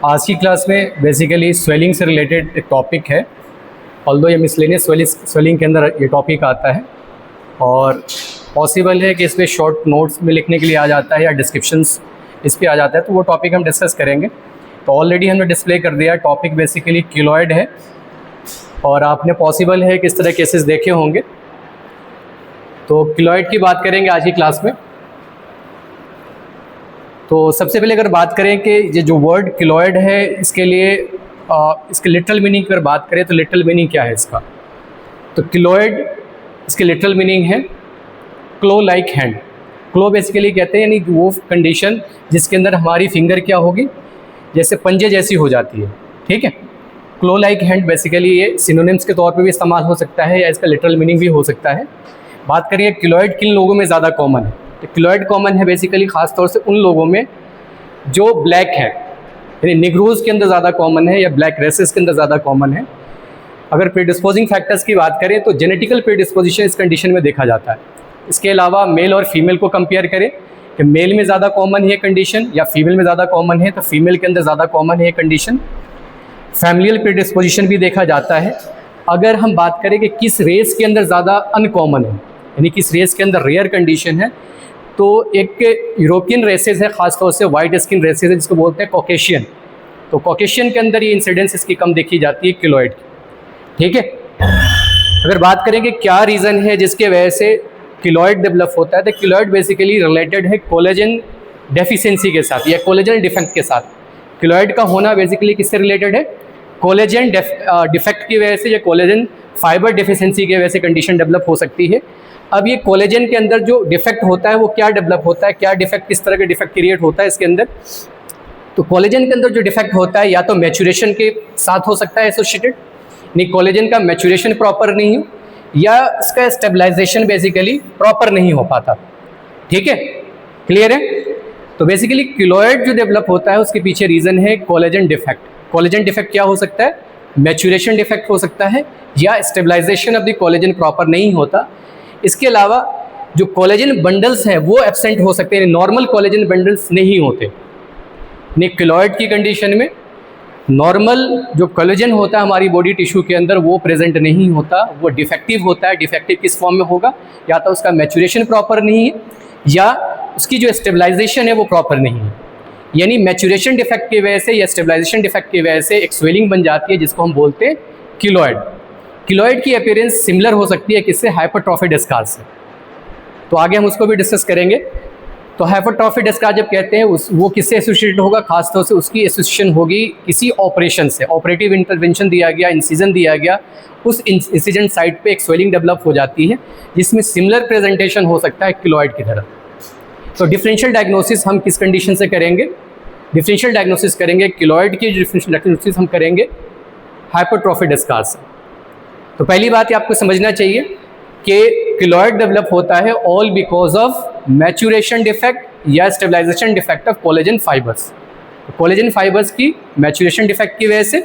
आज की क्लास में बेसिकली स्वेलिंग से रिलेटेड एक टॉपिक है। ऑल्दो ये मिसलेनियस स्वेलिंग के अंदर ये टॉपिक आता है और पॉसिबल है कि इसमें शॉर्ट नोट्स में लिखने के लिए आ जाता है या डिस्क्रिप्शंस इस पर आ जाता है, तो वो टॉपिक हम डिस्कस करेंगे। तो ऑलरेडी हमने डिस्प्ले कर दिया। टॉपिक बेसिकली किलॉइड है और आपने पॉसिबल है कि इस तरह केसेस देखे होंगे। तो किलॉइड की बात करेंगे आज की क्लास में। तो सबसे पहले अगर बात करें कि ये जो वर्ड किलॉइड है इसके लिए इसके लिटरल मीनिंग की अगर बात करें तो लिटरल मीनिंग क्या है इसका, तो किलॉइड इसके लिटरल मीनिंग है क्लो लाइक हैंड। क्लो बेसिकली कहते हैं यानी वो कंडीशन जिसके अंदर हमारी फिंगर क्या होगी, जैसे पंजे जैसी हो जाती है। ठीक है, क्लो लाइक हैंड बेसिकली ये सिनोनिम्स के तौर पे भी इस्तेमाल हो सकता है या इसका लिटरल मीनिंग भी हो सकता है। बात करिए किलॉइड किन लोगों में ज़्यादा कॉमन है, तो किलॉइड कॉमन है बेसिकली ख़ास तौर से उन लोगों में जो ब्लैक है, यानी निग्रोज के अंदर ज़्यादा कॉमन है या ब्लैक रेसेस के अंदर ज़्यादा कॉमन है। अगर प्रीडिस्पोजिंग फैक्टर्स की बात करें तो जेनेटिकल प्रीडिस्पोजिशन इस कंडीशन में देखा जाता है। इसके अलावा मेल और फीमेल को कंपेयर करें कि मेल में ज़्यादा कॉमन है कंडीशन या फीमेल में ज़्यादा कॉमन है, तो फीमेल के अंदर ज़्यादा कॉमन है कंडीशन। फैमिलियल प्रीडिस्पोजिशन भी देखा जाता है। अगर हम बात करें कि किस रेस के अंदर ज़्यादा अनकॉमन है, यानी किस रेस के अंदर रेयर कंडीशन है, तो एक यूरोपियन रेसेस है, ख़ासतौर से वाइट स्किन रेसेस है जिसको बोलते हैं कॉकेशियन। तो कॉकेशियन के अंदर ये इंसिडेंस इसकी कम देखी जाती है किलॉइड की। ठीक है, अगर बात करें कि क्या रीज़न है जिसके वजह से किलॉइड डेवलप होता है, तो किलॉइड बेसिकली रिलेटेड है कोलेजन डेफिशिएंसी के साथ या कोलेजन डिफेक्ट के साथ। किलॉइड का होना बेसिकली किससे रिलेटेड है, कोलेजन डिफेक्ट की वजह से या कोलेजन फाइबर डेफिशिएंसी की वजह से कंडीशन डेवलप हो सकती है। अब ये कोलेजन के अंदर जो डिफेक्ट होता है वो क्या डेवलप होता है, क्या डिफेक्ट, किस तरह का डिफेक्ट क्रिएट होता है इसके अंदर। तो कोलेजन के अंदर जो डिफेक्ट होता है या तो मैच्योरेशन के साथ हो सकता है एसोसिएटेड, नहीं कोलेजन का मैच्योरेशन प्रॉपर नहीं हो या इसका स्टेबलाइजेशन बेसिकली प्रॉपर नहीं हो पाता। ठीक है, क्लियर है। तो बेसिकली किलॉइड जो डेवलप होता है उसके पीछे रीज़न है कोलेजन डिफेक्ट। कोलेजन डिफेक्ट क्या हो सकता है, मैच्योरेशन डिफेक्ट हो सकता है या stabilization of the collagen proper नहीं होता। इसके अलावा जो कोलेजन बंडल्स हैं वो एब्सेंट हो सकते हैं, नॉर्मल कोलेजन बंडल्स नहीं होते। यानी किलॉइड की कंडीशन में नॉर्मल जो कोलेजन होता है हमारी बॉडी टिश्यू के अंदर वो प्रेजेंट नहीं होता, वो डिफेक्टिव होता है। डिफेक्टिव किस फॉर्म में होगा, या तो उसका मैच्योरेशन प्रॉपर नहीं है या उसकी जो स्टेबलाइजेशन है वो प्रॉपर नहीं है। यानी मैच्योरेशन डिफेक्ट की वजह से या स्टेबलाइजेशन डिफेक्ट की वजह से एक स्वेलिंग बन जाती है जिसको हम बोलते हैं किलॉइड। किलॉइड की अपीयरेंस सिमिलर हो सकती है किससे, हाइपरट्रॉफिड स्कार से। तो आगे हम उसको भी डिस्कस करेंगे। तो हाइपरट्रॉफिड स्कार जब कहते हैं वो किससे एसोसिएटेड होगा, खासतौर से उसकी एसोसिएशन होगी किसी ऑपरेशन से। ऑपरेटिव इंटरवेंशन दिया गया, इंसिजन दिया गया, उस इंसिजन साइट पे एक स्वेलिंग डेवलप हो जाती है जिसमें सिमिलर प्रेजेंटेशन हो सकता है किलॉइड की तरह। तो डिफरेंशियल डायग्नोसिस हम किस कंडीशन से करेंगे, डिफरेंशियल डायग्नोसिस करेंगे किलॉइड की डिफरेंशियल डायग्नोसिस हम करेंगे हाइपरट्रॉफिड स्कार से। तो पहली बात ये आपको समझना चाहिए कि किलॉइड डेवलप होता है all because of maturation defect या stabilisation defect of collagen fibres. Collagen fibres की मैच्योरेशन डिफेक्ट की वजह से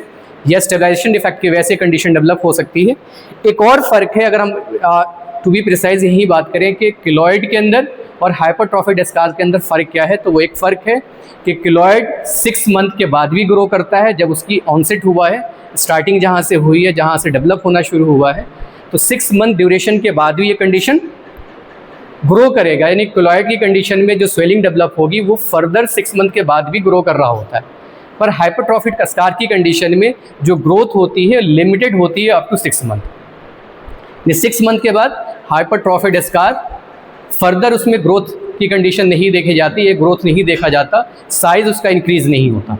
या स्टेबलाइजेशन डिफेक्ट की वजह से कंडीशन डेवलप हो सकती है। एक और फ़र्क है, अगर हम टू बी प्रिसाइज यही बात करें कि किलॉइड के अंदर और हाइपरट्रॉफिड स्कार के अंदर फ़र्क क्या है, तो वो एक फ़र्क है कि किलॉइड 6 मंथ के बाद भी ग्रो करता है। जब उसकी ऑनसेट हुआ है, स्टार्टिंग जहाँ से हुई है, जहाँ से डेवलप होना शुरू हुआ है, तो 6 मंथ ड्यूरेशन के बाद भी ये कंडीशन ग्रो करेगा। यानी किलॉइड की कंडीशन में जो स्वेलिंग डेवलप होगी वो फर्दर 6 मंथ के बाद भी ग्रो कर रहा होता है। पर हाइपरट्रॉफिड स्कार की कंडीशन में जो ग्रोथ होती है लिमिटेड होती है अप टू 6 मंथ। 6 मंथ के बाद हाइपरट्रॉफिड स्कार फर्दर उसमें ग्रोथ की कंडीशन नहीं देखी जाती, ये ग्रोथ नहीं देखा जाता, साइज उसका इंक्रीज नहीं होता।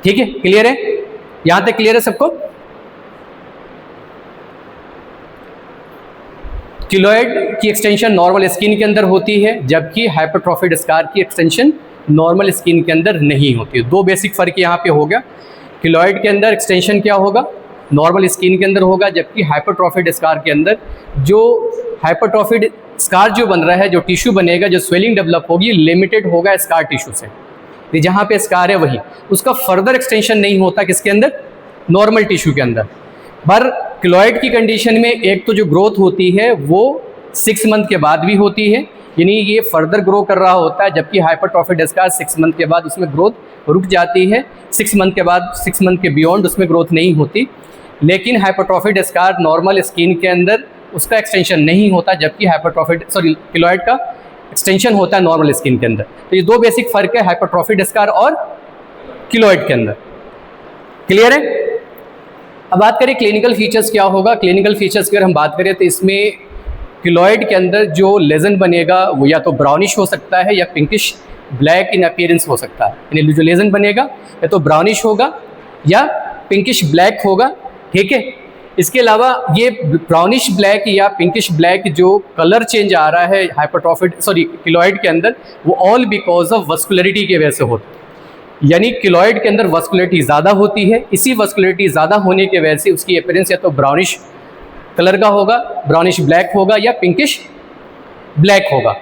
ठीक है, क्लियर है, यहां तक क्लियर है सबको। किलॉइड की एक्सटेंशन नॉर्मल स्किन के अंदर होती है जबकि हाइपरट्रॉफिड स्कार की एक्सटेंशन नॉर्मल स्किन के अंदर नहीं होती है। दो बेसिक फ़र्क यहाँ पे हो गया। किलॉइड के अंदर एक्सटेंशन क्या होगा, नॉर्मल स्किन के अंदर होगा, जबकि हाइपरट्रॉफिड स्कार के अंदर जो हाइपरट्रॉफिड स्कार जो बन रहा है, जो टिश्यू बनेगा, जो स्वेलिंग डेवलप होगी, लिमिटेड होगा स्कार टिश्यू से। जहाँ पे स्कार है वही, उसका फर्दर एक्सटेंशन नहीं होता किसके अंदर, नॉर्मल टिश्यू के अंदर। पर किलॉइड की कंडीशन में एक तो जो ग्रोथ होती है वो 6 मंथ के बाद भी होती है, यानी ये फर्दर ग्रो कर रहा होता है, जबकि हाइपरट्रॉफिड एस्कार 6 मंथ के बाद उसमें ग्रोथ रुक जाती है, 6 मंथ के बाद 6 मंथ के बियॉन्ड उसमें ग्रोथ नहीं होती। लेकिन हाइपरट्रॉफिड एस्कार नॉर्मल स्किन के अंदर उसका एक्सटेंशन नहीं होता, जबकि किलॉइड का एक्सटेंशन होता है नॉर्मल स्किन के अंदर। तो ये दो बेसिक फ़र्क है हाइपरट्रॉफिड एस्कार और किलॉइड के अंदर। क्लियर है? अब बात करें क्लिनिकल फीचर्स क्या होगा। क्लिनिकल फीचर्स की अगर हम बात करें तो इसमें किलॉइड के अंदर जो लेजन बनेगा वो या तो ब्राउनिश हो सकता है या पिंकिश ब्लैक इन अपीयरेंस हो सकता है। यानी जो लेजन बनेगा या तो ब्राउनिश होगा या पिंकिश ब्लैक होगा, ठीक है। इसके अलावा ये ब्राउनिश ब्लैक या पिंकिश ब्लैक जो कलर चेंज आ रहा है किलॉइड के अंदर, वो ऑल बिकॉज ऑफ वस्कुलरिटी की वजह से होता है। यानी किलॉइड के अंदर वस्कुलरिटी ज़्यादा होती है, इसी वस्कुलरिटी ज़्यादा होने की वजह से उसकी अपीयरेंस या तो ब्राउनिश कलर का होगा, ब्राउनिश ब्लैक होगा या पिंकिश ब्लैक होगा।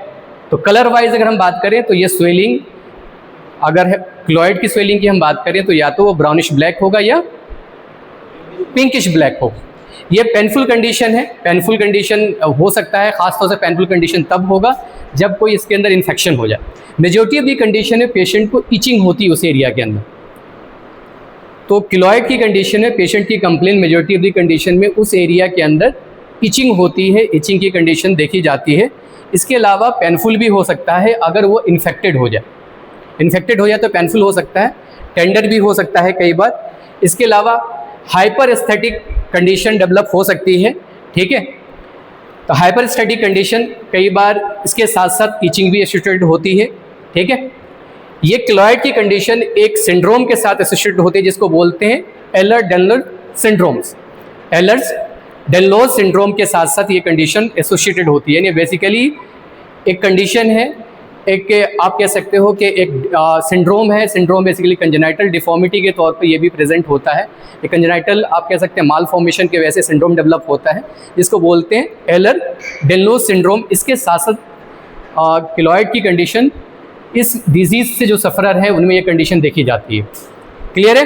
तो कलर वाइज अगर हम बात करें तो ये स्वेलिंग, अगर किलॉइड की स्वेलिंग की हम बात करें तो या तो वो ब्राउनिश ब्लैक होगा या पिंकिश ब्लैक होगा। ये पेनफुल कंडीशन है। पेनफुल कंडीशन हो सकता है, खासतौर से पेनफुल कंडीशन तब होगा जब कोई इसके अंदर इन्फेक्शन हो जाए। मेजॉरिटी ऑफ दी कंडीशन है पेशेंट को इचिंग होती है उस एरिया के अंदर। तो किलॉइड की कंडीशन में पेशेंट की complain majority of the condition में उस एरिया के अंदर इचिंग होती है, इचिंग की कंडीशन देखी जाती है। इसके अलावा पेनफुल भी हो सकता है अगर वो इन्फेक्टेड हो जाए। इन्फेक्टेड हो जाए तो पेनफुल हो सकता है, टेंडर भी हो सकता है कई बार। इसके अलावा हाइपर एस्थेटिक कंडीशन डेवलप हो सकती है, ठीक है। तो हाइपर एस्थेटिक कंडीशन कई बार इसके साथ साथ इचिंग भी एसोसिएटेड होती है, ठीक है। ये किलॉइड की कंडीशन एक सिंड्रोम के साथ एसोसिएटेड होती है जिसको बोलते हैं एलर-डेनलोज सिंड्रोम्स। एलर-डेनलोज सिंड्रोम के साथ साथ ये कंडीशन एसोसिएटेड होती है। यानी बेसिकली एक कंडीशन है, एक आप कह सकते हो कि एक सिंड्रोम है। सिंड्रोम बेसिकली कंजेनाइटल डिफॉर्मिटी के तौर पे ये भी प्रेजेंट होता है। एक कंजेनाइटल आप कह सकते हैं माल फॉर्मेशन के वजह से सिंड्रोम डेवलप होता है, जिसको बोलते हैं एलर-डेनलोज सिंड्रोम। इसके साथ साथ किलॉइड की कंडीशन, इस डिजीज़ से जो सफ़रर है उनमें ये कंडीशन देखी जाती है। क्लियर है?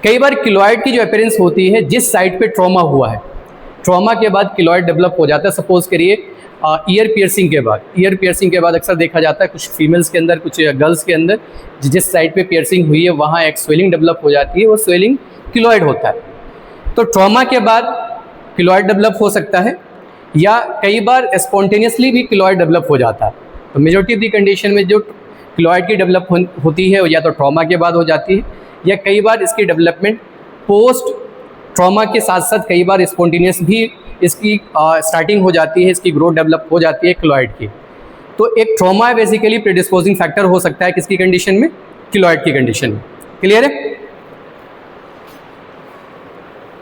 कई बार किलॉइड की जो अपीयरेंस होती है जिस साइड पे ट्रॉमा हुआ है, ट्रॉमा के बाद किलॉइड डेवलप हो जाता है। सपोज करिए ईयर पियर्सिंग के बाद, ईयर पियर्सिंग के बाद अक्सर देखा जाता है कुछ फीमेल्स के अंदर, कुछ गर्ल्स के अंदर जिस साइड पे पियर्सिंग हुई है वहाँ एक स्वेलिंग डेवलप हो जाती है, वो स्वेलिंग किलॉइड होता है। तो ट्रॉमा के बाद किलॉइड डेवलप हो सकता है या कई बार स्पॉन्टेनियसली भी किलॉइड डेवलप हो जाता है। तो मेजॉरिटी ऑफ दी कंडीशन में जो किलॉइड की डेवलप होती है या तो ट्रॉमा के बाद हो जाती है या कई बार इसकी डेवलपमेंट पोस्ट ट्रॉमा के साथ साथ कई बार स्पॉन्टेनियस भी इसकी स्टार्टिंग हो जाती है, इसकी ग्रोथ डेवलप हो जाती है किलॉइड की। तो एक ट्रॉमा बेसिकली प्रीडिस्पोजिंग फैक्टर हो सकता है किसकी कंडीशन में? किलॉइड की कंडीशन में। क्लियर है?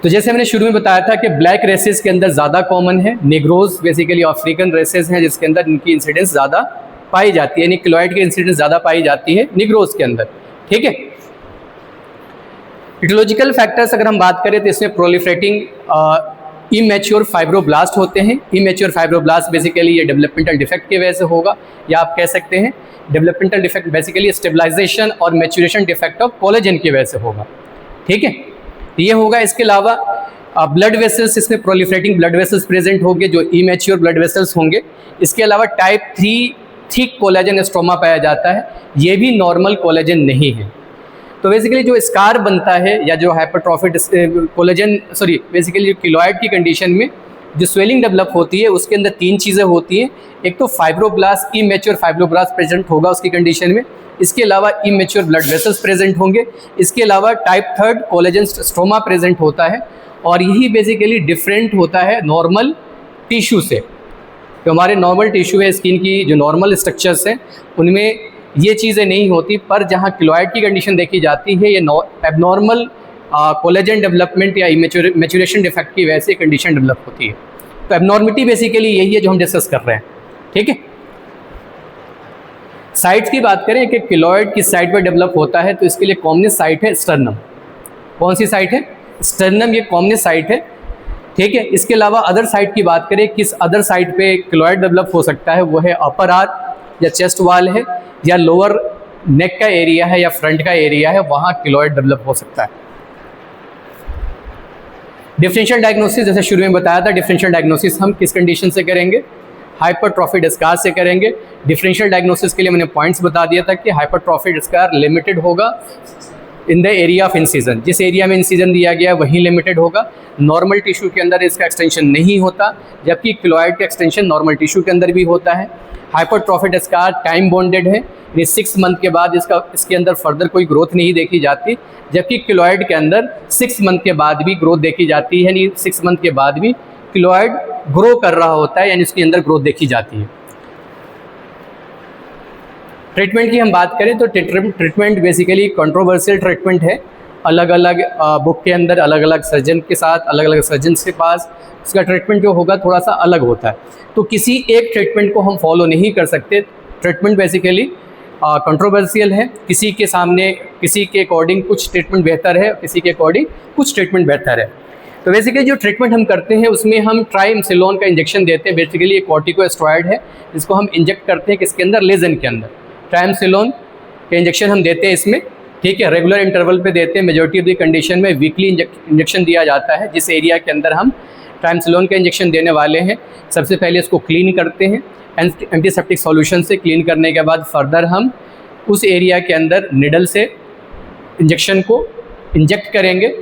तो जैसे मैंने शुरू में बताया था कि ब्लैक रेसेस के अंदर ज़्यादा कॉमन है, नेग्रोज बेसिकली अफ्रीकन रेसेस हैं जिसके अंदर इनकी इंसिडेंस ज़्यादा पाई जाती है, यानी किलॉइड की इंसिडेंस ज़्यादा पाई जाती है नेग्रोज के अंदर, ठीक है। इटियोलॉजिकल फैक्टर्स अगर हम बात करें तो इसमें प्रोलिफरेटिंग इमेच्योर फाइब्रोब्लास्ट होते हैं। इमेच्योर फाइब्रोब्लास्ट बेसिकली ये डेवलपमेंटल डिफेक्ट की वजह से होगा, या आप कह सकते हैं डेवलपमेंटल डिफेक्ट बेसिकली स्टेबलाइजेशन और मैच्योरेशन डिफेक्ट ऑफ कोलेजन की वजह से होगा, ठीक है। ये होगा। इसके अलावा ब्लड वेसल्स, इसमें प्रोलिफरेटिंग ब्लड वेसल्स प्रेजेंट होंगे जो इमेच्योर ब्लड वेसल्स होंगे। इसके अलावा टाइप 3 थिक कोलेजन स्ट्रोमा पाया जाता है, ये भी नॉर्मल कोलेजन नहीं है। तो बेसिकली जो स्कार बनता है या जो हाइपरट्रॉफिड कोलेजन बेसिकली जो किलॉइड की कंडीशन में जो स्वेलिंग डेवलप होती है उसके अंदर 3 चीज़ें होती हैं। एक तो फाइब्रोब्लास्ट, इमेच्योर फाइब्रोब्लास्ट प्रेजेंट होगा उसकी कंडीशन में। इसके अलावा इमेच्योर ब्लड वेसल्स प्रेजेंट होंगे। इसके अलावा टाइप 3 कोलेजन स्ट्रोमा प्रेजेंट होता है और यही बेसिकली डिफरेंट होता है नॉर्मल टिश्यू से। तो हमारे नॉर्मल टिश्यू है स्किन की, जो नॉर्मल स्ट्रक्चर्स हैं उनमें ये चीज़ें नहीं होती, पर जहाँ किलॉइड की कंडीशन देखी जाती है ये एबनॉर्मल कोलेजन डेवलपमेंट या मैच्योरेशन डिफेक्ट की वजह से कंडीशन डेवलप होती है। तो एबनॉर्मिटी बेसिकली यही है जो हम डिस्कस कर रहे हैं, ठीक है। साइट्स की बात करें कि किलॉइड किस साइड पर डेवलप होता है, तो इसके लिए कॉमनेस्ट साइट है स्टर्नम। कौन सी साइट है? स्टर्नम, ये कॉमनेस्ट साइट है, ठीक है। इसके अलावा अदर साइट की बात करें, किस अदर साइट पे किलॉइड डेवलप हो सकता है, वो है अपर आर्क या चेस्ट वाल है या लोअर नेक का एरिया है या फ्रंट का एरिया है, वहाँ किलॉइड डेवलप हो सकता है। डिफरेंशियल डायग्नोसिस, जैसे शुरू में बताया था, डिफरेंशियल डायग्नोसिस हम किस कंडीशन से करेंगे? हाइपरट्रॉफिड स्कार से करेंगे। डिफरेंशियल डायग्नोसिस के लिए मैंने पॉइंट्स बता दिया था कि हाइपरट्रॉफिड स्कार लिमिटेड होगा in the area of incision, जिस एरिया में इंसिजन दिया गया है वहीं लिमिटेड होगा। नॉर्मल टिश्यू के अंदर इसका एक्सटेंशन नहीं होता, जबकि क्लोराइड का एक्सटेंशन नॉर्मल टिश्यू के अंदर भी होता है। हाइपरट्रॉफिड स्कार टाइम बॉन्डेड है, यानी 6 मंथ के बाद इसके अंदर फर्दर कोई ग्रोथ नहीं देखी जाती, जबकि क्लोराइड के अंदर 6 मंथ के बाद भी ग्रोथ देखी जाती है, यानी 6 मंथ के बाद भी क्लोराइड ग्रो कर रहा होता है, यानी उसके अंदर ग्रोथ देखी जाती है। ट्रीटमेंट की हम बात करें तो ट्रीटमेंट बेसिकली कंट्रोवर्शियल ट्रीटमेंट है। अलग अलग बुक के अंदर अलग अलग सर्जन के साथ, अलग अलग सर्जन्स के पास उसका ट्रीटमेंट जो होगा थोड़ा सा अलग होता है, तो किसी एक ट्रीटमेंट को हम फॉलो नहीं कर सकते। ट्रीटमेंट बेसिकली कंट्रोवर्शियल है, किसी के सामने किसी के अकॉर्डिंग कुछ ट्रीटमेंट बेहतर है, किसी के अकॉर्डिंग कुछ ट्रीटमेंट बेहतर है। तो बेसिकली जो ट्रीटमेंट हम करते हैं उसमें हम ट्राइएमसिलोन का इंजेक्शन देते हैं। बेसिकली एक कॉर्टिकोस्टेरॉइड है जिसको हम इंजेक्ट करते हैं किसके अंदर, लेजन के अंदर। ट्राइएमसिलोन के इंजेक्शन हम देते हैं इसमें, ठीक है, रेगुलर इंटरवल पे देते हैं। मेजॉरिटी ऑफ द कंडीशन में वीकली इंजेक्शन दिया जाता है। जिस एरिया के अंदर हम ट्राइएमसिलोन का इंजेक्शन देने वाले हैं, सबसे पहले इसको क्लीन करते हैं एंटीसेप्टिक सॉल्यूशन से। क्लीन करने के बाद फर्दर हम उस एरिया के अंदर निडल से इंजेक्शन को इंजेक्ट करेंगे।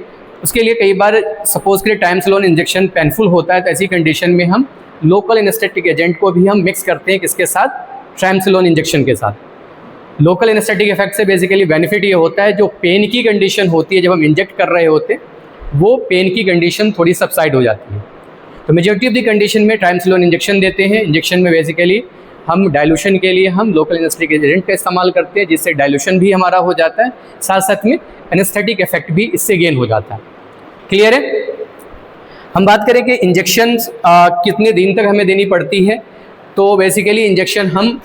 उसके लिए कई बार सपोज के लिए ट्राइएमसिलोन इंजेक्शन पेनफुल होता है, तो ऐसी कंडीशन में हम लोकल एनेस्थेटिक एजेंट को भी हम मिक्स करते हैं किसके साथ, ट्राइएमसिलोन इंजेक्शन के साथ। लोकल एनेस्थेटिक इफेक्ट से बेसिकली बेनिफिट ये होता है, जो पेन की कंडीशन होती है जब हम इंजेक्ट कर रहे होते हैं वो पेन की कंडीशन थोड़ी सबसाइड हो जाती है। तो मेजॉरिटी ऑफ द कंडीशन में ट्राइएमसिलोन इंजेक्शन देते हैं। इंजेक्शन में बेसिकली हम डाइल्यूशन के लिए हम लोकल एनेस्थेटिक एजेंट का इस्तेमाल करते हैं, जिससे डाइल्यूशन भी हमारा हो जाता है, साथ साथ में एनेस्थेटिक इफेक्ट भी इससे गेन हो जाता है। क्लियर है। हम बात करें कि इंजेक्शन कितने दिन तक हमें देनी पड़ती है, तो बेसिकली इंजेक्शन हम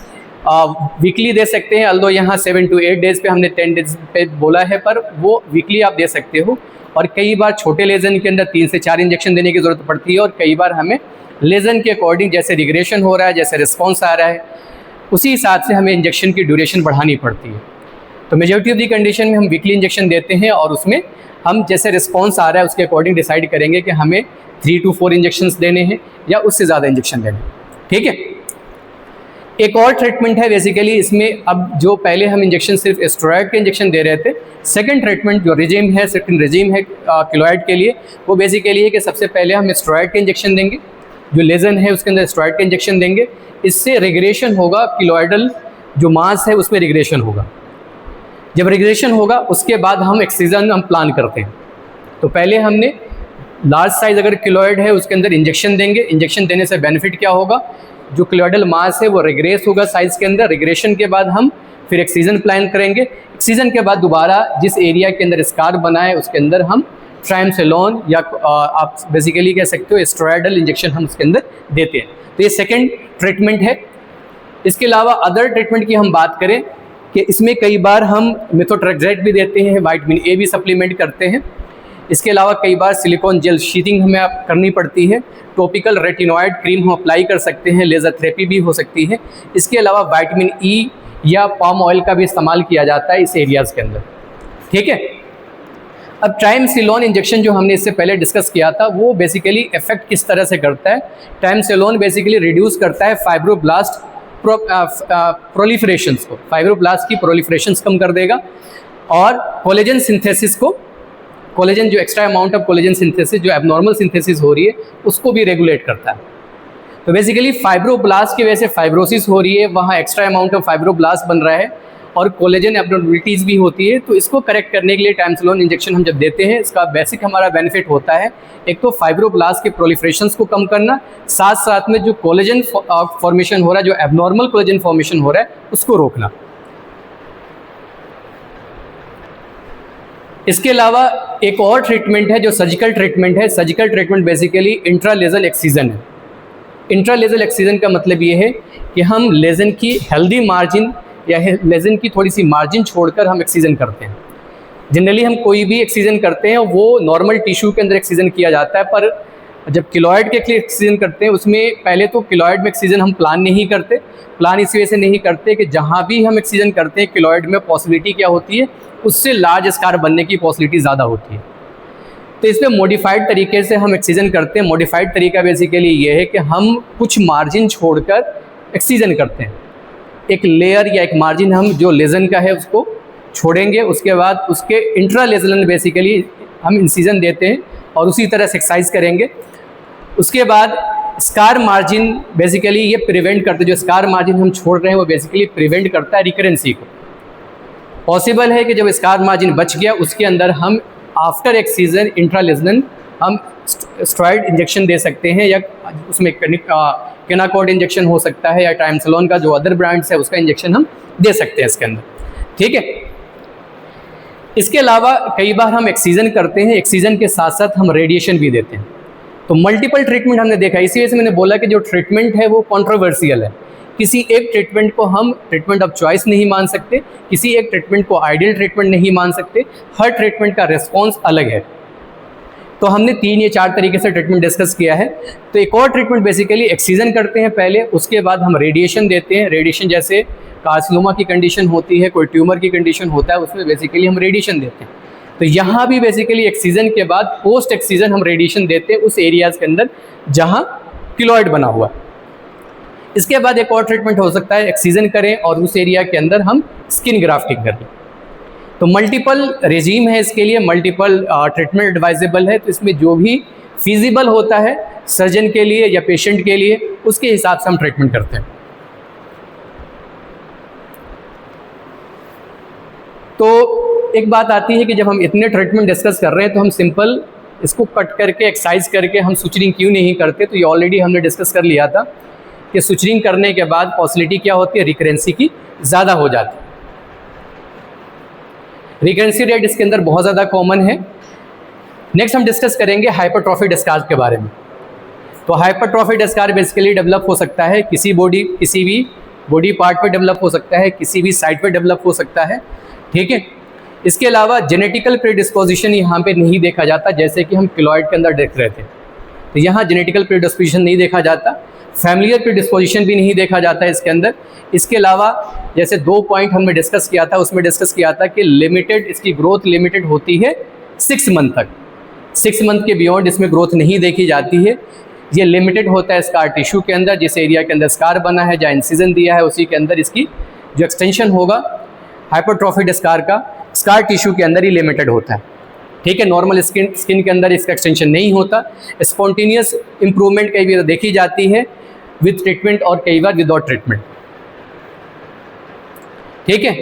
वीकली दे सकते हैं। अल्दो यहाँ 7 to 8 डेज़ पे हमने 10 डेज पे बोला है, पर वो वीकली आप दे सकते हो। और कई बार छोटे लेजन के अंदर 3 से 4 इंजेक्शन देने की ज़रूरत पड़ती है, और कई बार हमें लेजन के अकॉर्डिंग जैसे रिग्रेशन हो रहा है, जैसे रिस्पॉन्स आ रहा है, उसी हिसाब से हमें इंजेक्शन की ड्यूरेशन बढ़ानी पड़ती है। तो मेजॉरिटी ऑफ दी कंडीशन में हम वीकली इंजेक्शन देते हैं, और उसमें हम जैसे रिस्पॉन्स आ रहा है उसके अकॉर्डिंग डिसाइड करेंगे कि हमें 3 to 4 इंजेक्शंस देने हैं या उससे ज़्यादा इंजेक्शन देने हैं। ठीक है। एक और ट्रीटमेंट है बेसिकली इसमें, अब जो पहले हम इंजेक्शन सिर्फ स्टेरॉयड के इंजेक्शन दे रहे थे, सेकंड ट्रीटमेंट जो रिजीम है, सेकंड रिजीम है क्लोराइड के लिए, वो बेसिकली है कि सबसे पहले हम स्टेरॉयड के इंजेक्शन देंगे, जो लेजन है उसके अंदर स्टेरॉयड के इंजेक्शन देंगे। इससे रिग्रेशन होगा, क्लोराइडल जो मास है उसमें रिग्रेशन होगा। जब रिग्रेशन होगा उसके बाद हम एक्सीजन हम प्लान करते हैं। तो पहले हमने लार्ज साइज अगर क्लोराइड है उसके अंदर इंजेक्शन देंगे। इंजेक्शन देने से बेनिफिट क्या होगा, जो क्लोराइडल मास है वो रिग्रेस होगा साइज के अंदर। रिग्रेशन के बाद हम फिर एक्सीजन प्लान करेंगे। एक्सीजन के बाद दोबारा जिस एरिया के अंदर स्कार बना है उसके अंदर हम ट्राइएमसिलोन या आप बेसिकली कह सकते हो स्टेरॉयडल इंजेक्शन हम उसके अंदर देते हैं। तो ये सेकेंड ट्रीटमेंट है। इसके अलावा अदर ट्रीटमेंट की हम बात करें कि इसमें कई बार हम मेथोट्रेक्सेट भी देते हैं, विटामिन ए भी सप्लीमेंट करते हैं। इसके अलावा कई बार सिलिकॉन जेल शीथिंग हमें करनी पड़ती है। टॉपिकल रेटिनॉइड क्रीम हम अप्लाई कर सकते हैं, लेज़र थेरेपी भी हो सकती है। इसके अलावा विटामिन ई या पाम ऑयल का भी इस्तेमाल किया जाता है इस एरियाज़ के अंदर। ठीक है। अब ट्राइएमसिलोन इंजेक्शन जो हमने इससे पहले डिस्कस किया था वो बेसिकली इफेक्ट किस तरह से करता है। ट्राइएमसिलोन बेसिकली रिड्यूस करता है फाइब्रोब्लास्ट प्रोलिफरेशंस को, फाइब्रोब्लास्ट की प्रोलिफरेशंस कम कर देगा, और कोलेजन सिंथेसिस को, कोलेजन जो extra amount of collagen synthesis जो एबनॉर्मल सिंथेसिस हो रही है उसको भी रेगुलेट करता है। तो बेसिकली फाइब्रोब्लास्ट की वजह से फाइब्रोसिस हो रही है, वहाँ एक्स्ट्रा अमाउंट ऑफ फाइब्रोब्लास्ट बन रहा है और कोलेजन एबनॉर्मलिटीज़ भी होती है। तो इसको करेक्ट करने के लिए ट्राइएमसिलोन इंजेक्शन हम जब देते हैं, इसका बेसिक हमारा बेनिफिट होता है एक तो फाइब्रोब्लास्ट के प्रोलिफरेशंस को कम करना, साथ साथ में जो कोलेजन फॉर्मेशन हो रहा है, जो एबनॉर्मल कोलेजन फॉर्मेशन हो रहा है उसको रोकना। इसके अलावा एक और ट्रीटमेंट है जो सर्जिकल ट्रीटमेंट है। सर्जिकल ट्रीटमेंट बेसिकली इंट्रालेजल एक्सीजन है। इंट्रालेजल एक्सीजन का मतलब ये है कि हम लेजन की हेल्दी मार्जिन या लेजन की थोड़ी सी मार्जिन छोड़कर हम एक्सीजन करते हैं। जनरली हम कोई भी एक्सीजन करते हैं वो नॉर्मल टिश्यू के अंदर एक्सीजन किया जाता है, पर जब क्लोराइड के लिए एक्सीजन करते हैं उसमें पहले तो क्लोराइड में एक्सीजन हम प्लान नहीं करते। प्लान इस वजह से नहीं करते कि जहाँ भी हम एक्सीजन करते हैं क्लोराइड में पॉसिबिलिटी क्या होती है, उससे लार्ज स्कार बनने की पॉसिबिलिटी ज़्यादा होती है। तो इसमें मॉडिफाइड तरीके से हम एक्सीजन करते हैं। मॉडिफाइड तरीका बेसिकली ये है कि हम कुछ मार्जिन छोड़कर एक्सीजन करते हैं। एक लेयर या एक मार्जिन हम जो लेजन का है उसको छोड़ेंगे, उसके बाद उसके इंट्रा लेजन बेसिकली हम इंसीजन देते हैं और उसी तरह से एक्सरसाइज करेंगे। उसके बाद स्कार मार्जिन बेसिकली ये प्रिवेंट करते हैं, जो स्कार मार्जिन हम छोड़ रहे हैं वो बेसिकली प्रिवेंट करता है रिकरेंसी को। पॉसिबल है कि जब स्कार मार्जिन बच गया उसके अंदर हम आफ्टर एक्सीजन इंट्रालेजनल हम स्टेरॉइड इंजेक्शन दे सकते हैं, या उसमें केनाकॉर्ड इंजेक्शन हो सकता है, या ट्राइमसलोन का जो अदर ब्रांड्स है उसका इंजेक्शन हम दे सकते हैं इसके अंदर, ठीक है। इसके अलावा कई बार हम एक्सीजन करते हैं, एक्सीजन के साथ साथ हम रेडिएशन भी देते हैं। तो मल्टीपल ट्रीटमेंट हमने देखा, इसी वजह से मैंने बोला कि जो ट्रीटमेंट है वो कंट्रोवर्शियल है। किसी एक ट्रीटमेंट को हम ट्रीटमेंट ऑफ चॉइस नहीं मान सकते, किसी एक ट्रीटमेंट को आइडियल ट्रीटमेंट नहीं मान सकते, हर ट्रीटमेंट का रिस्पॉन्स अलग है। तो हमने 3 या 4 तरीके से ट्रीटमेंट डिस्कस किया है। तो एक और ट्रीटमेंट बेसिकली एक्सीजन करते हैं पहले, उसके बाद हम रेडिएशन देते हैं। रेडिएशन जैसे कार्सिनोमा की कंडीशन होती है, कोई ट्यूमर की कंडीशन होता है, उसमें बेसिकली हम रेडिएशन देते हैं। तो यहाँ भी बेसिकली एक्सीजन के बाद पोस्ट एक्सीजन हम रेडिएशन देते हैं उस एरियाज़ के अंदर जहाँ किलॉइड बना हुआ है। इसके बाद एक और ट्रीटमेंट हो सकता है एक्सीजन करें और उस एरिया के अंदर हम स्किन ग्राफ्टिंग करें। तो मल्टीपल रेजीम है इसके लिए, मल्टीपल ट्रीटमेंट एडवाइजेबल है। तो इसमें जो भी फिजिबल होता है सर्जन के लिए या पेशेंट के लिए, उसके हिसाब से हम ट्रीटमेंट करते हैं। तो एक बात आती है कि जब हम इतने ट्रीटमेंट डिस्कस कर रहे हैं तो हम सिंपल इसको कट करके एक्सरसाइज करके हम सुचरिंग क्यों नहीं करते। तो ये ऑलरेडी हमने डिस्कस कर लिया था कि सुचरिंग करने के बाद पॉसिबिलिटी क्या होती है, रिकरेंसी की ज़्यादा हो जाती है। रिकरेंसी रेट इसके अंदर बहुत ज़्यादा कॉमन है। नेक्स्ट हम डिस्कस करेंगे हाइपरट्रॉफिक स्कार के बारे में। तो हाइपरट्रॉफिक स्कार बेसिकली डेवलप हो सकता है किसी भी बॉडी पार्ट पे डेवलप हो सकता है, किसी भी साइड पे डेवलप हो सकता है, ठीक है। इसके अलावा जेनेटिकल प्रीडिस्पोजिशन यहाँ पे नहीं देखा जाता, जैसे कि हम किलॉइड के अंदर देख रहे थे। तो यहाँ जेनेटिकल प्रीडिस्पोजिशन नहीं देखा जाता, फैमिलियर प्रीडिस्पोजिशन भी नहीं देखा जाता है इसके अंदर। इसके अलावा जैसे 2 पॉइंट हमने डिस्कस किया था, उसमें डिस्कस किया था कि लिमिटेड, इसकी ग्रोथ लिमिटेड होती है 6 मंथ तक। 6 मंथ के बियॉन्ड इसमें ग्रोथ नहीं देखी जाती है। ये लिमिटेड होता है स्कार टिश्यू के अंदर, जिस एरिया के अंदर स्कार बना है, जहाँ इंसिजन दिया है, उसी के अंदर इसकी जो एक्सटेंशन होगा हाइपरट्रॉफिक स्कार का, स्कार टिश्यू के अंदर ही लिमिटेड होता है, ठीक है। नॉर्मल स्किन के अंदर इसका एक्सटेंशन नहीं होता। स्पॉन्टेनियस इंप्रूवमेंट कई बार देखी जाती है विद ट्रीटमेंट और कई बार विदाउट ट्रीटमेंट, ठीक है।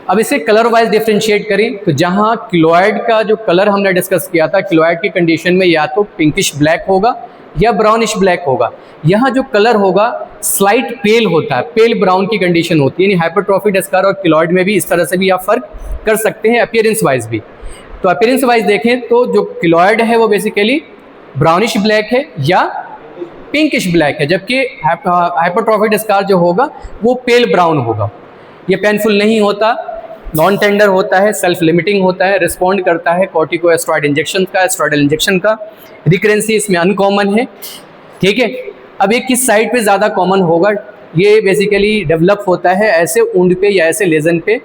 अब इसे कलर वाइज डिफ्रेंशिएट करें तो जहाँ किलॉइड का जो कलर हमने डिस्कस किया था, किलॉइड की कंडीशन में या तो पिंकिश ब्लैक होगा या ब्राउनिश ब्लैक होगा। यहाँ जो कलर होगा स्लाइट पेल होता है, पेल ब्राउन की कंडीशन होती है। यानी हाइपरट्रॉफिक स्कार और किलॉइड में भी इस तरह से भी आप फर्क कर सकते हैं अपीयरेंस वाइज भी। तो अपीयरेंस वाइज देखें तो जो किलॉइड है वो बेसिकली ब्राउनिश ब्लैक है या पिंकिश ब्लैक है, जबकि हाइपरट्रॉफिक स्कार जो होगा वो पेल ब्राउन होगा। ये पेनफुल नहीं होता, नॉन टेंडर होता है, सेल्फ लिमिटिंग होता है, रिस्पॉन्ड करता है कॉर्टिकोस्टेरॉइड इंजेक्शन का, स्टेरॉइडल इंजेक्शन का। रिकरेंसी इसमें अनकॉमन है, ठीक है। अब ये किस साइड पे ज़्यादा कॉमन होगा, ये बेसिकली डेवलप होता है ऐसे वुंड पे या ऐसे लेजन पे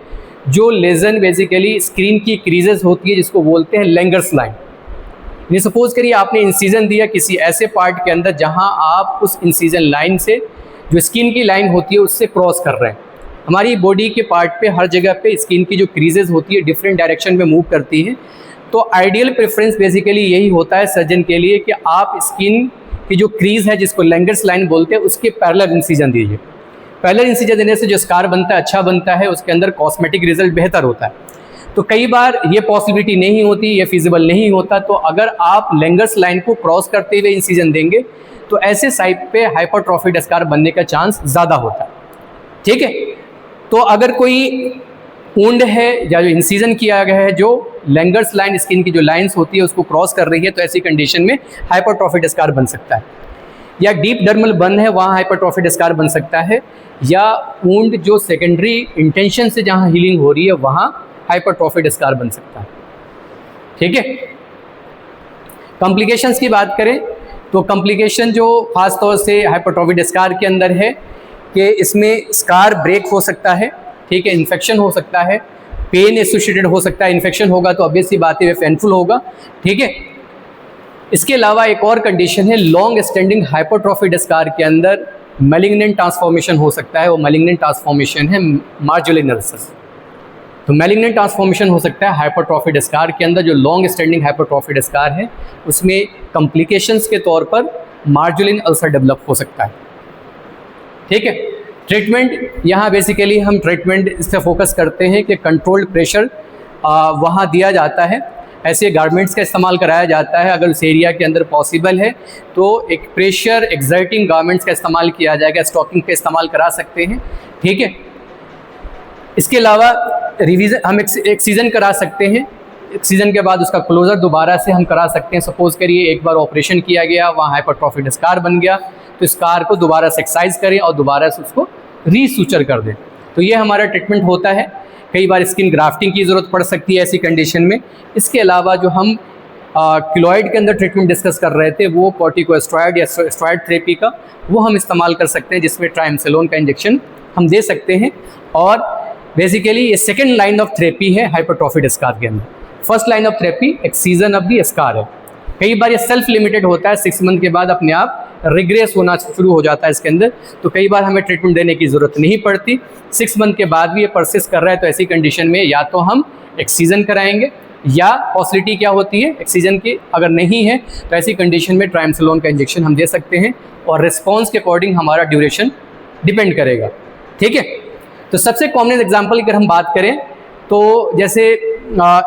जो लेजन बेसिकली स्किन की क्रीजेस होती है, जिसको बोलते हैं लैंगर्स लाइन। ये सपोज करिए आपने इंसीजन दिया किसी ऐसे पार्ट के अंदर जहां आप उस इंसीजन लाइन से जो स्किन की लाइन होती है उससे क्रॉस कर रहे हैं। हमारी बॉडी के पार्ट पे हर जगह पे स्किन की जो क्रीजेस होती है डिफरेंट डायरेक्शन में मूव करती है। तो आइडियल प्रेफरेंस बेसिकली यही होता है सर्जन के लिए कि आप स्किन की जो क्रीज है, जिसको लैंगर्स लाइन बोलते हैं, उसके पैरेलल इंसीजन दीजिए। पैरेलल इंसीजन देने से जो स्कार बनता है अच्छा बनता है, उसके अंदर कॉस्मेटिक रिजल्ट बेहतर होता है। तो कई बार ये पॉसिबिलिटी नहीं होती, ये फिजिबल नहीं होता। तो अगर आप लैंगर्स लाइन को क्रॉस करते हुए इंसीजन देंगे तो ऐसे साइट पे हाइपरट्रॉफिक स्कार बनने का चांस ज़्यादा होता है, ठीक है। तो अगर कोई वुंड है या जो इंसीजन किया गया है जो लैंगर्स लाइन स्किन की जो लाइंस होती है उसको क्रॉस कर रही है, तो ऐसी कंडीशन में हाइपरट्रॉफिक स्कार बन सकता है। या डीप डर्मल बर्न है, वहाँ हाइपरट्रॉफिक स्कार बन सकता है। या वुंड जो सेकेंडरी इंटेंशन से जहाँ हीलिंग हो रही है वहाँ हाइपरट्रॉफिक स्कार बन सकता है, ठीक है। कॉम्प्लिकेशंस की बात करें तो कॉम्प्लिकेशन जो खास तौर से हाइपरट्रॉफिक स्कार के अंदर है कि इसमें स्कार ब्रेक हो सकता है, ठीक है, इन्फेक्शन हो सकता है, पेन एसोसिएटेड हो सकता है। इन्फेक्शन होगा तो ऑब्वियस सी बात है पेनफुल होगा, ठीक है। इसके अलावा एक और कंडीशन है, लॉन्ग स्टैंडिंग हाइपरट्रॉफिड स्कार के अंदर मैलिग्नेंट ट्रांसफॉर्मेशन हो सकता है। वो मैलिग्नेंट ट्रांसफॉर्मेशन है मार्जुलिन अल्सर। तो मैलिग्नेंट ट्रांसफॉर्मेशन हो सकता है हाइपरट्रॉफिड स्कार के अंदर। जो लॉन्ग स्टैंडिंग हाइपरट्रॉफिड स्कार है उसमें कॉम्प्लिकेशंस के तौर पर मार्जुलिन अल्सर डेवलप हो सकता है। ठीक है, ट्रीटमेंट यहाँ बेसिकली हम ट्रीटमेंट इस पर फोकस करते हैं कि कंट्रोल्ड प्रेशर वहाँ दिया जाता है, ऐसे गारमेंट्स का इस्तेमाल कराया जाता है। अगर उस एरिया के अंदर पॉसिबल है तो एक प्रेशर एक्सर्टिंग गारमेंट्स का इस्तेमाल किया जाएगा, स्टॉकिंग का इस्तेमाल करा सकते हैं। ठीक है, इसके अलावा रिवीजन हम एक्सीजन करा सकते हैं। एक्सीजन के बाद उसका क्लोजर दोबारा से हम करा सकते हैं। सपोज करिए एक बार ऑपरेशन किया गया, वहाँ हाइपरट्रॉफिड स्कार बन गया, तो स्कार को दोबारा से एक्सरसाइज करें और दोबारा से उसको रीसूचर कर दें। तो ये हमारा ट्रीटमेंट होता है। कई बार स्किन ग्राफ्टिंग की ज़रूरत पड़ सकती है ऐसी कंडीशन में। इसके अलावा जो हम किलॉइड के अंदर ट्रीटमेंट डिस्कस कर रहे थे वो कॉर्टिकोस्टेरॉइड या स्टेरॉइड थेरेपी का, वो हम इस्तेमाल कर सकते हैं, जिसमें ट्राइमसिनोन का इंजेक्शन हम दे सकते हैं। और बेसिकली ये सेकेंड लाइन ऑफ थेरेपी है हाइपरट्रॉफिड स्कार के अंदर। First line of therapy excision of the scar है। कई बार ये सेल्फ लिमिटेड होता है, 6 मंथ के बाद अपने आप रिग्रेस होना शुरू हो जाता है इसके अंदर, तो कई बार हमें ट्रीटमेंट देने की ज़रूरत नहीं पड़ती। 6 मंथ के बाद भी ये परसिस्ट कर रहा है तो ऐसी कंडीशन में या तो हम एक्सीजन कराएंगे, या पॉसिबिलिटी क्या होती है एक्सीजन की अगर नहीं है तो ऐसी कंडीशन में ट्राइमसिनोन का इंजेक्शन हम दे सकते हैं, और रिस्पॉन्स के अकॉर्डिंग हमारा ड्यूरेशन डिपेंड करेगा। ठीक है, तो सबसे कॉमन एग्जाम्पल अगर हम बात करें तो जैसे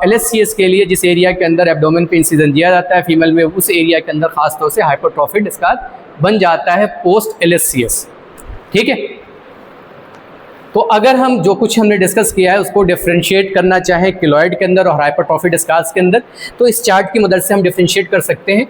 LSCS के लिए जिस एरिया के अंदर एब्डोमेन पे इंसिजन दिया जाता है फीमेल में, उस एरिया के अंदर खास तौर से हाइपरट्रॉफिड स्कार बन जाता है पोस्ट LSCS। ठीक है, तो अगर हम जो कुछ हमने डिस्कस किया है उसको डिफ्रेंशिएट करना चाहें किलॉइड के अंदर और हाइपरट्रॉफिड स्कार्स के अंदर, तो इस चार्ट की मदद से हम डिफ्रेंशिएट कर सकते हैं।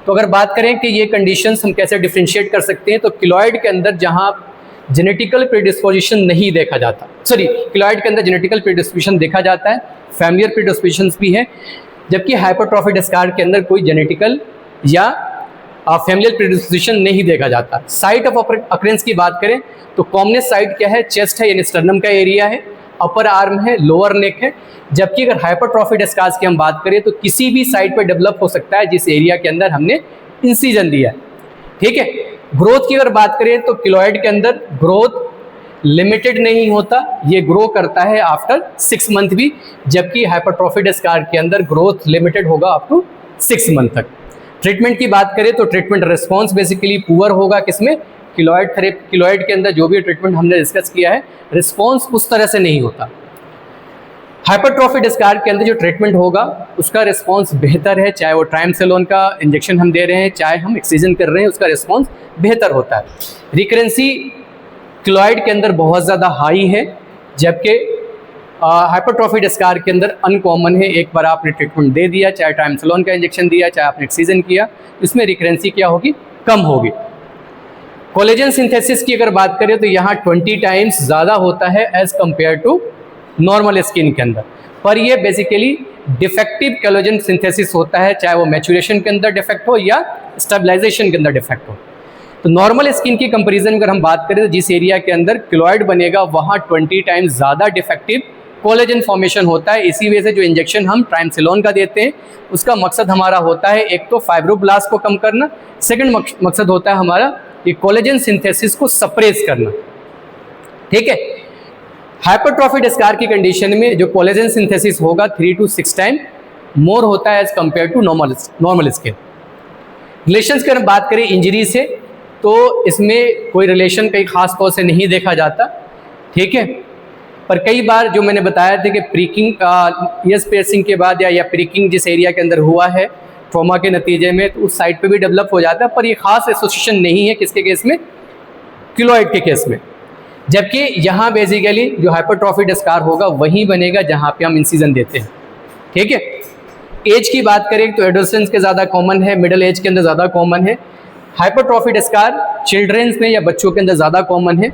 तो अगर बात करें कि ये कंडीशंस हम कैसे डिफ्रेंशिएट कर सकते हैं, तो किलॉइड के अंदर जहाँ जेनेटिकल प्रीडिस्पोजिशन नहीं देखा जाता, किलॉइड के अंदर जेनेटिकल प्रीडिस्पोजिशन देखा जाता है, फैमिलियर प्रीडिस्पोजिशंस भी है, जबकि हाइपरट्रॉफिड स्कार के अंदर कोई जेनेटिकल या फैमिलियल प्रीडिस्पोजिशन नहीं देखा जाता। साइट ऑफ अकरेंस की बात करें तो कॉमनेस्ट साइट क्या है, चेस्ट है यानी स्टर्नम का एरिया है, अपर आर्म है, लोअर नेक है। जबकि अगर हाइपरट्रॉफिड स्कार्स की हम बात करें तो किसी भी साइट पर डेवलप हो सकता है जिस एरिया के अंदर हमने इंसिजन दिया है। ठीक है, ग्रोथ की अगर बात करें तो किलॉइड के अंदर ग्रोथ लिमिटेड नहीं होता, ये ग्रो करता है आफ्टर 6 मंथ भी, जबकि हाइपरट्रॉफिड स्कार के अंदर ग्रोथ लिमिटेड होगा अप टू 6 मंथ तक। ट्रीटमेंट की बात करें तो ट्रीटमेंट रिस्पॉन्स बेसिकली पुअर होगा किसमें, किलॉइड के अंदर जो भी ट्रीटमेंट हमने डिस्कस किया है रिस्पॉन्स उस तरह से नहीं होता। हाइपरट्रॉफिड स्कार के अंदर जो ट्रीटमेंट होगा उसका रिस्पॉन्स बेहतर है, चाहे वो ट्राइमसिनोन का इंजेक्शन हम दे रहे हैं चाहे हम एक्सीजन कर रहे हैं, उसका रिस्पॉन्स बेहतर होता है। रिकरेंसी किलॉइड के अंदर बहुत ज़्यादा हाई है, जबकि हाइपरट्रॉफिड स्कार के अंदर अनकॉमन है। एक बार आपने ट्रीटमेंट दे दिया, चाहे ट्राइमसिनोन का इंजेक्शन दिया चाहे आपने एक्सीजन किया, इसमें रिकरेंसी क्या होगी, कम होगी। कोलेजन सिंथेसिस की अगर बात करें तो यहाँ 20 टाइम्स ज़्यादा होता है as compare to normal skin के अंदर, पर ये बेसिकली डिफेक्टिव कोलेजन सिंथेसिस होता है, चाहे वो मैचुरेशन के अंदर डिफेक्ट हो या स्टेबलाइजेशन के अंदर डिफेक्ट हो। तो नॉर्मल स्किन की कंपैरिजन अगर हम बात करें तो जिस एरिया के अंदर किलॉइड बनेगा वहाँ 20 टाइम्स ज़्यादा डिफेक्टिव कोलेजन फॉर्मेशन होता है। इसी वजह से जो इंजेक्शन हम ट्राइमसिनोन का देते हैं उसका मकसद हमारा होता है एक तो फाइब्रोब्लास्ट को कम करना, सेकेंड मकसद होता है हमारा ये कोलेजन सिंथेसिस को सप्रेस करना। ठीक है, हाइपरट्रॉफिड स्कार की कंडीशन में जो कोलेजन सिंथेसिस होगा 3 to 6 टाइम मोर होता है as compare to normal skin. Relations की अगर बात करें इंजरी से तो इसमें कोई रिलेशन कहीं खास तौर से नहीं देखा जाता। ठीक है, पर कई बार जो मैंने बताया था कि प्रीकिंग ईयर पियर्सिंग के बाद या प्रीकिंग जिस एरिया के अंदर हुआ है ट्रॉमा के नतीजे में, तो उस साइट पे भी डेवलप हो जाता है, पर ये खास एसोसिएशन नहीं है किसके केस में, किलॉइड के केस में। जबकि यहाँ बेसिकली जो हाइपरट्रॉफिड स्कार होगा वहीं बनेगा जहाँ पे हम इंसिजन देते हैं। ठीक है, एज की बात करें तो एडोलेसेंस के ज़्यादा कॉमन है, मिडिल एज के अंदर ज़्यादा कॉमन है। हाइपरट्रॉफिड स्कार चिल्ड्रेंस में या बच्चों के अंदर ज़्यादा कॉमन है।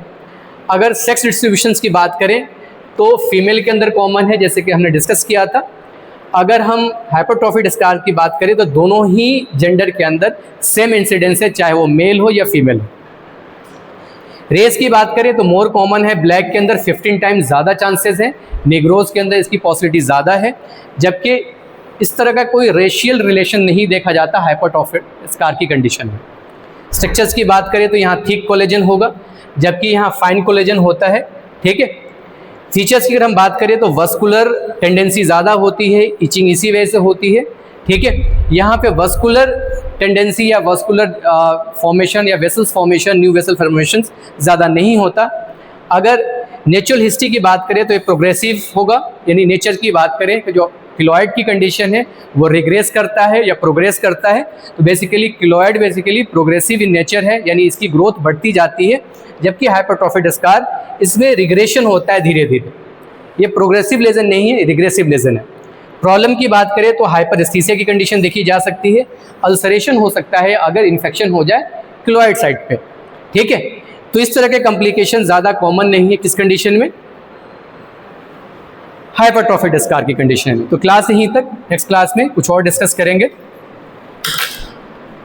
अगर सेक्स डिस्ट्रीब्यूशंस की बात करें तो फीमेल के अंदर कॉमन है, जैसे कि हमने डिस्कस किया था। अगर हम हाइपरट्रॉफिड स्कार की बात करें तो दोनों ही जेंडर के अंदर सेम इंसिडेंस है, चाहे वो मेल हो या फीमेल हो। रेस की बात करें तो मोर कॉमन है, ब्लैक के अंदर 15 टाइम्स ज़्यादा चांसेस हैं, निग्रोज के अंदर इसकी पॉसिबिलिटी ज़्यादा है, जबकि इस तरह का कोई रेशियल रिलेशन नहीं देखा जाता हाइपरट्रॉफिक स्कार की कंडीशन में। स्ट्रक्चर्स की बात करें तो यहाँ थिक कोलेजन होगा, जबकि यहाँ फाइन कोलेजन होता है, ठीक है। फीचर्स की अगर हम बात करें तो वस्कुलर टेंडेंसी ज़्यादा होती है, इचिंग इसी वजह से होती है, ठीक है। यहाँ पे वस्कुलर टेंडेंसी या वस्कुलर फॉर्मेशन या vessels formation, new vessel formation ज़्यादा नहीं होता। अगर नेचुरल हिस्ट्री की बात करें तो ये प्रोग्रेसिव होगा, यानी नेचर की बात करें कि जो किलॉइड की कंडीशन है वो रिग्रेस करता है या प्रोग्रेस करता है, तो basically keloid basically progressive in nature है, यानी इसकी ग्रोथ बढ़ती जाती है, जबकि हाइपरट्रॉफिक स्कार इसमें रिग्रेशन होता है धीरे धीरे। ये प्रोग्रेसिव लेजन नहीं है, रिग्रेसिव लेजन है। प्रॉब्लम की बात करें तो हाइपरेस्थीसिया की कंडीशन देखी जा सकती है, अल्सरेशन हो सकता है अगर इन्फेक्शन हो जाए किलॉइड साइड पे, ठीक है। तो इस तरह के कॉम्प्लिकेशन ज़्यादा कॉमन नहीं है किस कंडीशन में, हाइपरट्रॉफिक स्कार की कंडीशन में। तो क्लास यहीं तक, नेक्स्ट क्लास में कुछ और डिस्कस करेंगे।